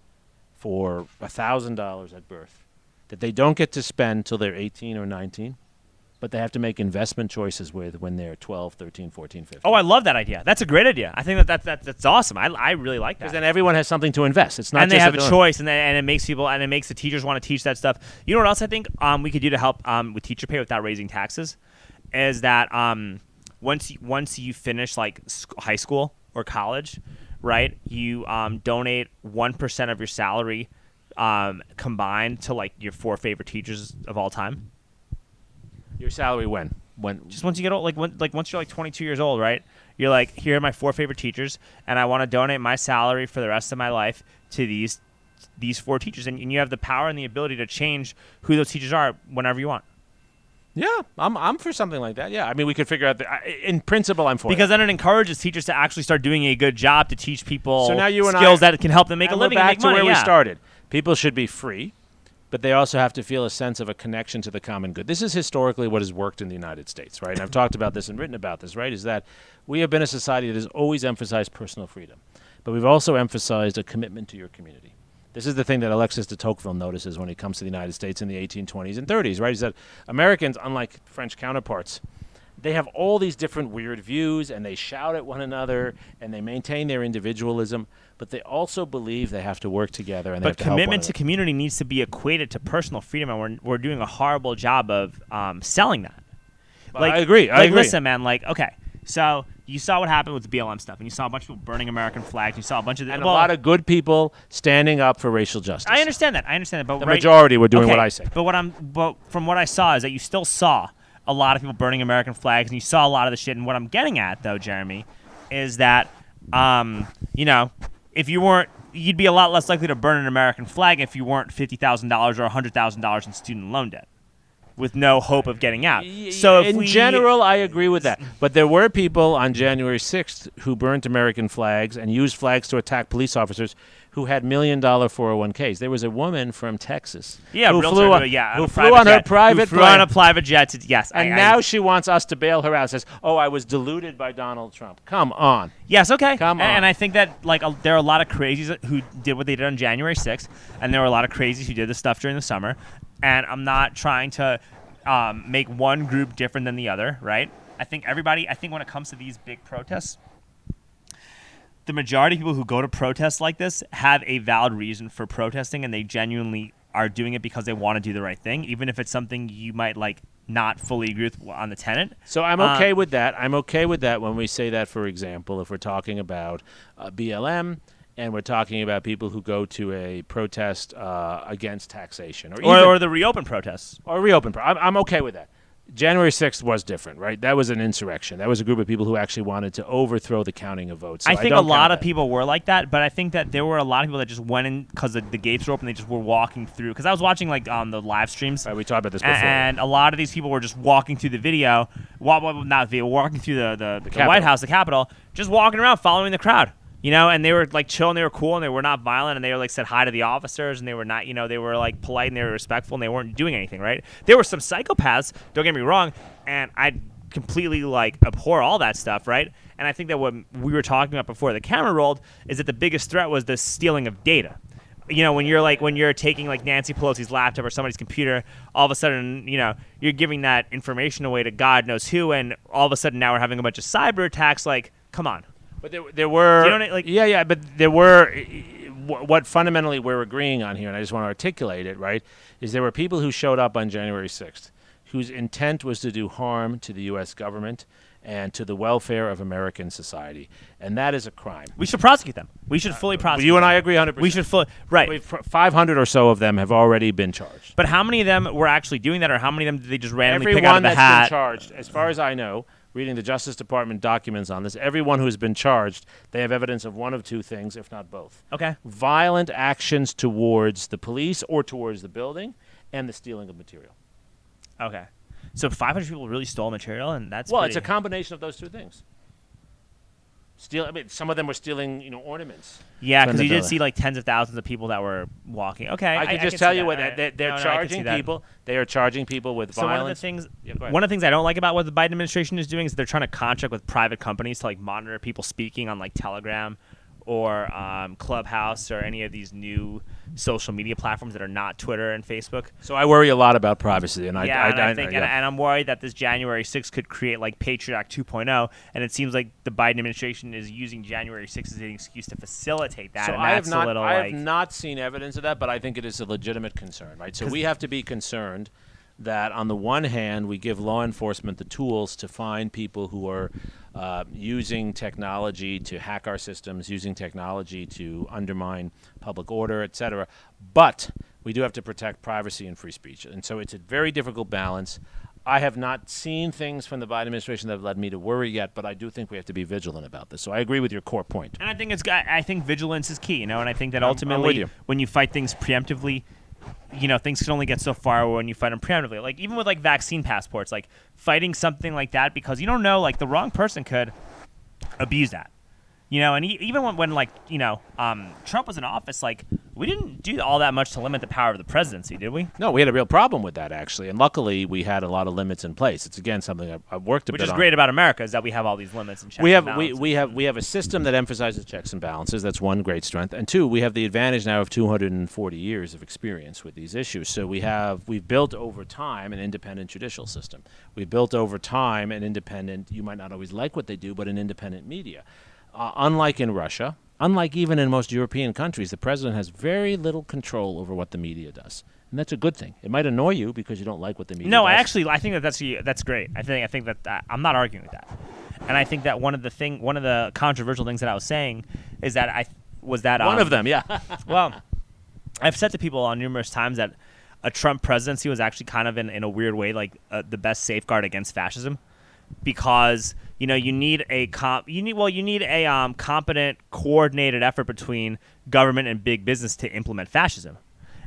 for $1,000 at birth that they don't get to spend till they're 18 or 19, but they have to make investment choices with when they're 12, 13, 14, 15. Oh, I love that idea. That's a great idea. I think that's awesome. I really like that. Because then everyone has something to invest. It's not And they just have that a choice, and it makes people, and it makes the teachers want to teach that stuff. You know what else I think we could do to help with teacher pay without raising taxes, is that once you finish like high school or college, right? You donate 1% of your salary combined to like your 4 favorite teachers of all time? Your salary when? Just once you get old, once you're like 22 years old, right? You're like, here are my 4 favorite teachers, and I want to donate my salary for the rest of my life to these 4 teachers, and you have the power and the ability to change who those teachers are whenever you want. Yeah, I'm for something like that. Yeah, I mean, we could figure out in principle, I'm for because it. then it encourages teachers to actually start doing a good job to teach people so now you and skills I, that can help them make a living back and make to money. where Yeah. we started. People should be free, but they also have to feel a sense of a connection to the common good. This is historically what has worked in the United States, right? And I've talked about this and written about this, right? Is that we have been a society that has always emphasized personal freedom, but we've also emphasized a commitment to your community. This is the thing that Alexis de Tocqueville notices when he comes to the United States in the 1820s and 30s, right? Is that Americans, unlike French counterparts, they have all these different weird views, and they shout at one another, and they maintain their individualism, but they also believe they have to work together. And but commitment to community needs to be equated to personal freedom, and we're doing a horrible job of selling that. I agree. Listen, man. Like, okay, so you saw what happened with the BLM stuff, and you saw a bunch of people burning American flags. You saw a bunch of a lot of good people standing up for racial justice. I understand that. But the majority were doing what I say. But from what I saw is that you still saw a lot of people burning American flags, and you saw a lot of the shit. And what I'm getting at, though, Jeremy, is that if you weren't, you'd be a lot less likely to burn an American flag if you weren't $50,000 or $100,000 in student loan debt, with no hope of getting out. So in general, I agree with that. But there were people on January 6th who burnt American flags and used flags to attack police officers who had $1 million 401ks. There was a woman from Texas who flew on her private plane. On a private jet. And now she wants us to bail her out. Says, "Oh, I was deluded by Donald Trump." Come on. Yes, okay. Come on. And I think that there are a lot of crazies who did what they did on January 6th, and there were a lot of crazies who did this stuff during the summer. And I'm not trying to make one group different than the other, right? I think when it comes to these big protests, the majority of people who go to protests like this have a valid reason for protesting, and they genuinely are doing it because they want to do the right thing, even if it's something you might not fully agree with on the tenet. So I'm okay with that. I'm okay with that when we say that, for example, if we're talking about BLM and we're talking about people who go to a protest against taxation. Or the reopen protests. I'm okay with that. January 6th was different, right? That was an insurrection. That was a group of people who actually wanted to overthrow the counting of votes. So I think a lot of people were like that, but I think that there were a lot of people that just went in because the gates were open. They just were walking through. Because I was watching the live streams. Right, we talked about this before. And a lot of these people were just walking through the video, walking through the White House, the Capitol, just walking around, following the crowd. And they were chill and they were cool and they were not violent and they were said hi to the officers and they were not, they were polite and they were respectful and they weren't doing anything, right? There were some psychopaths, don't get me wrong, and I completely abhor all that stuff, right? And I think that what we were talking about before the camera rolled is that the biggest threat was the stealing of data. When you're taking Nancy Pelosi's laptop or somebody's computer, all of a sudden, you're giving that information away to God knows who, and all of a sudden now we're having a bunch of cyber attacks. Come on. But there were, but there were, what fundamentally we're agreeing on here, and I just want to articulate it, right, is there were people who showed up on January 6th whose intent was to do harm to the U.S. government and to the welfare of American society, and that is a crime. We should prosecute them. We should fully prosecute You and them. I agree 100%. We should fully, right. 500 or so of them have already been charged. But how many of them were actually doing that, or how many of them did they just randomly Everyone pick out of the that's hat? Been charged, as far as I know, reading the Justice Department documents on this, everyone who has been charged, they have evidence of one of two things, if not both. Okay. Violent actions towards the police or towards the building, and the stealing of material. Okay. So 500 people really stole material, and that's it's a combination of those two things. Some of them were stealing, ornaments. Yeah, because you did see tens of thousands of people that were walking. Okay, I can just tell you what they're charging people. They are charging people with violence. One of the things I don't like about what the Biden administration is doing is they're trying to contract with private companies to monitor people speaking on Telegram or Clubhouse or any of these new social media platforms that are not Twitter and Facebook. So I worry a lot about privacy, and I'm worried that this January 6th could create Patriot Act 2.0, and it seems like the Biden administration is using January 6th as an excuse to facilitate that. So and I have not seen evidence of that, but I think it is a legitimate concern, right? So we have to be concerned that on the one hand, we give law enforcement the tools to find people who are using technology to hack our systems, using technology to undermine public order, et cetera. But we do have to protect privacy and free speech. And so it's a very difficult balance. I have not seen things from the Biden administration that have led me to worry yet, but I do think we have to be vigilant about this. So I agree with your core point. And I think vigilance is key, and I think that I'm ultimately with you. when you fight things preemptively, things can only get so far when you fight them preemptively. Like even with like vaccine passports, like fighting something like that because you don't know, like the wrong person could abuse that. And even when Trump was in office, like we didn't do all that much to limit the power of the presidency, did we? No, we had a real problem with that, actually. And luckily, we had a lot of limits in place. It's, again, something I've worked a bit on. Which is great about America is that we have all these limits and checks We and balances. we have a system that emphasizes checks and balances. That's one great strength. And two, we have the advantage now of 240 years of experience with these issues. So we've built over time an independent judicial system. We've built over time an independent, you might not always like what they do, but an independent media. Unlike in Russia, unlike even in most European countries, the president has very little control over what the media does. And that's a good thing. It might annoy you because you don't like what the media does. No, I think that's great. I think that I'm not arguing with that. And I think that one of the controversial things that I was saying is that one of them, yeah. Well, I've said to people on numerous times that a Trump presidency was actually kind of in a weird way like the best safeguard against fascism, because you need a competent, coordinated effort between government and big business to implement fascism.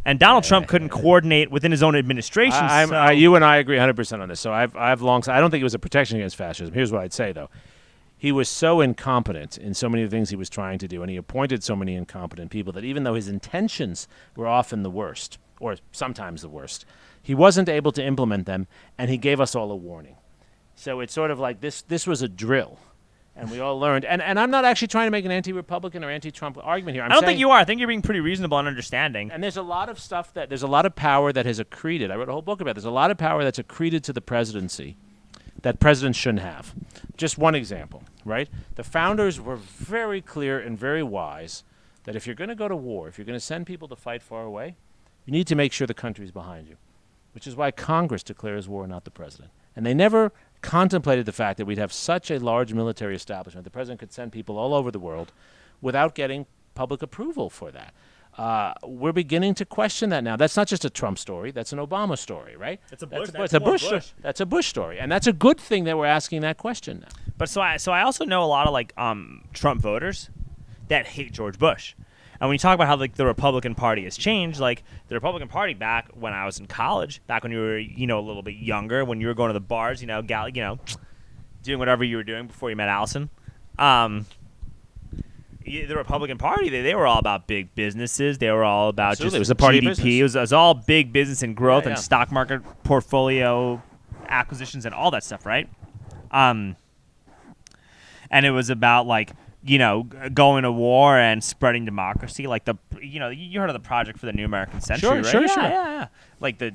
And Donald Trump couldn't coordinate within his own administration. You and I agree 100% on this. So I don't think it was a protection against fascism. Here's what I'd say, though. He was so incompetent in so many of the things he was trying to do, and he appointed so many incompetent people that even though his intentions were often the worst, or sometimes the worst, he wasn't able to implement them, and he gave us all a warning. So it's sort of like this was a drill, and we all learned. And I'm not actually trying to make an anti-Republican or anti-Trump argument here. I don't think you are. I think you're being pretty reasonable and understanding. And there's a lot of there's a lot of power that has accreted. I wrote a whole book about it. There's a lot of power that's accreted to the presidency that presidents shouldn't have. Just one example, right? The founders were very clear and very wise that if you're going to go to war, if you're going to send people to fight far away, you need to make sure the country's behind you, which is why Congress declares war, not the president. And they never contemplated the fact that we'd have such a large military establishment. The president could send people all over the world without getting public approval for that. We're beginning to question that now. That's not just a Trump story. That's an Obama story, right? It's a Bush. That's a Bush story, and that's a good thing that we're asking that question now. But so I also know a lot of Trump voters that hate George Bush. And when you talk about how the Republican Party has changed, like the Republican Party back when I was in college, back when you were a little bit younger, when you were going to the bars, doing whatever you were doing before you met Allison, the Republican Party they were all about big businesses. They were all about Absolutely. just It was the party GDP. of business. It was all big business and growth and Yeah. stock market portfolio acquisitions and all that stuff, right? And it was about going to war and spreading democracy, like you heard of the Project for the New American Century, right? Sure. Yeah. Like the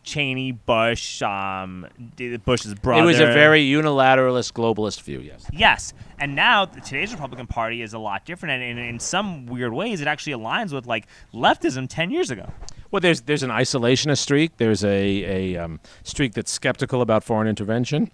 Cheney, Bush, Bush's brother. It was a very unilateralist, globalist view, yes. Yes, and now today's Republican Party is a lot different, and in some weird ways, it actually aligns with leftism 10 years ago. Well, there's an isolationist streak. There's a streak that's skeptical about foreign intervention.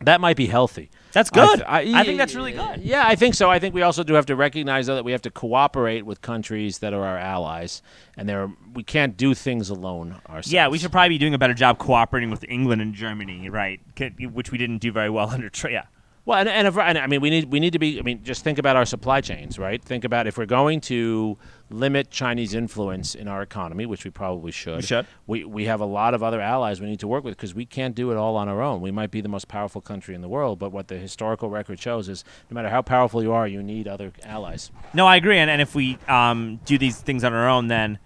That might be healthy. That's good. I think that's really good. Yeah, I think so. I think we also do have to recognize, though, that we have to cooperate with countries that are our allies, and we can't do things alone ourselves. Yeah, we should probably be doing a better job cooperating with England and Germany, right? Which we didn't do very well under Trump. Yeah. Well, and I mean, we need to be. I mean, just think about our supply chains, right? Think about if we're going to limit Chinese influence in our economy, which we probably should. We have a lot of other allies we need to work with because we can't do it all on our own. We might be the most powerful country in the world, but what the historical record shows is no matter how powerful you are, you need other allies. No, I agree. And if we do these things on our own, then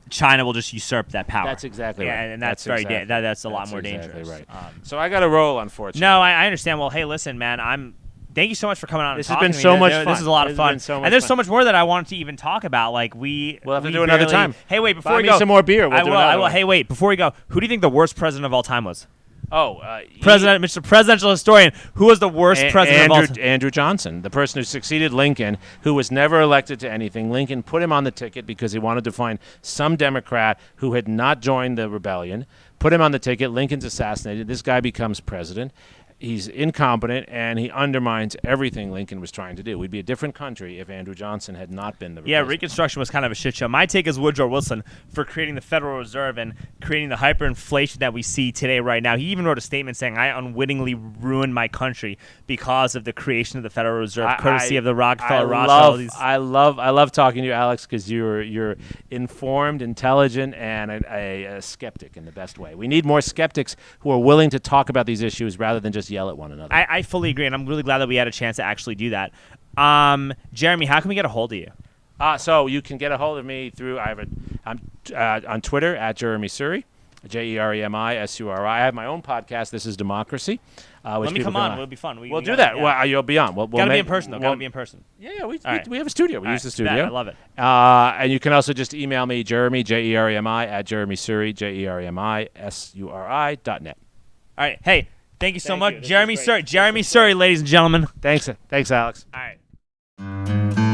China will just usurp that power. That's exactly right. And that's that's a lot more dangerous. Right. So I got to roll, unfortunately. No, I understand. Well, hey, listen, man, thank you so much for coming on. This and has been talking so to me. much fun. This is a lot of fun. And there's so much more that I wanted to even talk about. We'll have to do another time. Hey, wait, before Buy we me go, some more beer. We'll do another I will. one. Hey, wait, before we go, who do you think the worst president of all time was? Mr. Presidential Historian, who was the worst president of all time? Andrew Johnson, the person who succeeded Lincoln, who was never elected to anything. Lincoln put him on the ticket because he wanted to find some Democrat who had not joined the rebellion, put him on the ticket. Lincoln's assassinated. This guy becomes president. He's incompetent, and he undermines everything Lincoln was trying to do. We'd be a different country if Andrew Johnson had not been the president. Yeah, Reconstruction was kind of a shit show. My take is Woodrow Wilson for creating the Federal Reserve and creating the hyperinflation that we see today right now. He even wrote a statement saying, I unwittingly ruined my country because of the creation of the Federal Reserve, courtesy of the Rothschild. I love talking to you, Alex, because you're informed, intelligent, and a skeptic in the best way. We need more skeptics who are willing to talk about these issues rather than just yell at one another. I fully agree, and I'm really glad that we had a chance to actually do that. Jeremi, how can we get a hold of you? So you can get a hold of me through I'm on Twitter at Jeremi Suri, JeremiSuri. I have my own podcast. This is Democracy. Let me come on. It'll be fun. We'll do that. Yeah. Well, you'll be on. Gotta be in person, though. Gotta be in person. Yeah. We have a studio. We use the studio. I love it. And you can also just email me, Jeremi, Jeremi, at JeremiSuri, JeremiSuri.net. All right. Hey. Thank you so much, Jeremi Suri. Jeremi Suri, ladies and gentlemen. Thanks, Alex. All right.